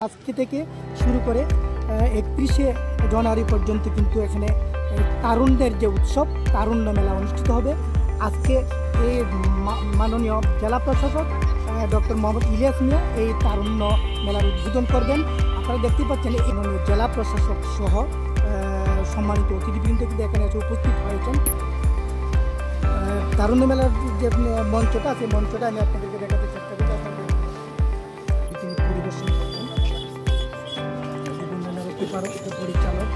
আজকে থেকে শুরু করে 31শে জানুয়ারি পর্যন্ত কিন্তু এখানে তারুণদের যে উৎসব তারুণ্য মেলা অনুষ্ঠিত হবে। আজকে এই মাননীয় জেলা প্রশাসক ডক্টর মোহাম্মদ ইলিয়াস মিয়া এই তারুণ্য মেলার উদ্বোধন করবেন। আপনারা দেখতে পাচ্ছেন এই জেলা প্রশাসক সহ সম্মানিত অতিথিবৃন্দ কিন্তু এখানে এসে উপস্থিত হয়েছেন। তারুণ্য মেলার যে মঞ্চটা সেই মঞ্চটা আমি আপনাদেরকে দেখাতে চেষ্টা করি। তিনি পরিদর্শন করবেন পরিচালক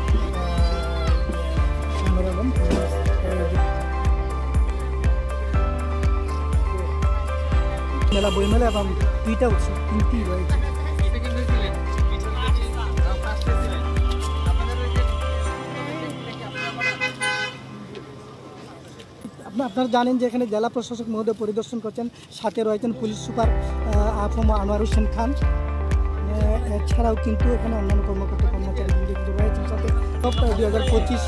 মেলা বইমেলা এবং দুইটা উৎসব তিনটি রয়েছে। আপনারা জানেন যে এখানে জেলা প্রশাসক মহোদয় পরিদর্শন করছেন, সাথে রয়েছেন পুলিশ সুপার আফম আনোয়ার হোসেন খান। এছাড়াও কিন্তু এখানে অন্যান্য কর্মকর্তা কর্মচারী কিন্তু রয়েছেন। সাথে 2025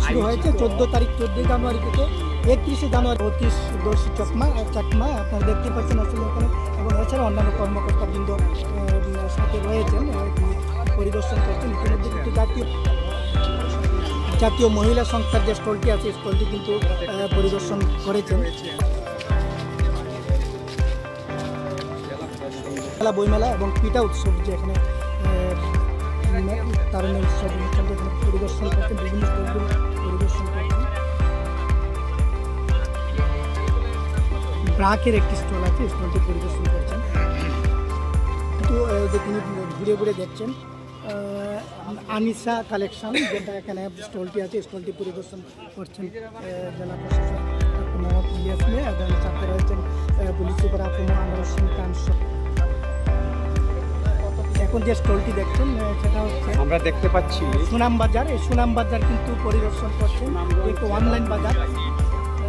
শুরু হয়েছে 14 তারিখ 14 জানুয়ারি থেকে 31শে জানুয়ারি 25 চাকমা আপনারা দেখতে পাচ্ছেন আসলে এখানে, এবং এছাড়া অন্যান্য কর্মকর্তা বৃন্দ সাথে রয়েছেন পরিদর্শন করছেন। ইতিমধ্যে কিন্তু জাতীয় মহিলা সংস্থার যে স্টলটি আছে স্টলটি কিন্তু পরিদর্শন করেছেন। মেলা বইমেলা এবং পিঠা উৎসব যে এখানে তারুণ্য উৎসব অনুষ্ঠানটি এখানে পরিদর্শন করছেন, বিভিন্ন স্টলগুলো পরিদর্শন করছেন। ব্রাকের একটি স্টল আছে, স্টলটি পরিদর্শন করছেন। কিন্তু যে তিনি ঘুরে ঘুরে দেখছেন আনিসা কালেকশন যেটা এখানে স্টলটি আছে স্টলটি পরিদর্শন করছেন জেলা প্রশাসক মোহাম্মদ ইলিয়াস মিয়া এবং সাথে রয়েছেন পুলিশ সুপার আফম আনোয়ার হোসেন খান। এখন যে স্টলটি দেখছেন সেটা হচ্ছে আমরা দেখতে পাচ্ছি সুনাম বাজার। এই সুনাম বাজার কিন্তু পরিদর্শন করছেন, একটু অনলাইন বাজার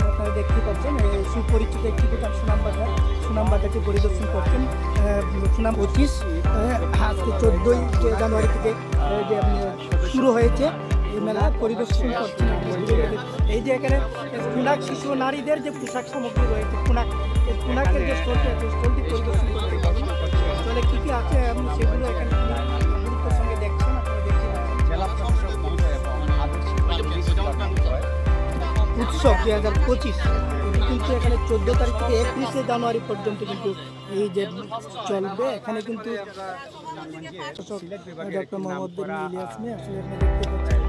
আপনারা দেখতে পাচ্ছেন। সুপরিচিত একটি দোকান সুনাম বাজারটি পরিদর্শন করছেন। সুনাম 25 আজকে 14 জানুয়ারি থেকে যে শুরু হয়েছে এই মেলা পরিদর্শন করছেন। এই যে এখানে পুনাক শিশু নারীদের যে পোশাক সামগ্রী রয়েছে এই পুনাকের যে স্টলটি আছে স্টলটি পরিদর্শন করতে পারবেন। তাহলে কী কী আছে আপনি সেগুলো এখানে গুরুত্বের সঙ্গে দেখছেন। আপনারা দেখতে পাচ্ছেন উৎসব 2025 এটি কিন্তু এখানে 14 তারিখ থেকে 31শে জানুয়ারি পর্যন্ত কিন্তু এই যে চলবে। এখানে কিন্তু ডক্টর মোহাম্মদ ইলিয়াস মিয়া আসলে এখানে দেখতে পাচ্ছেন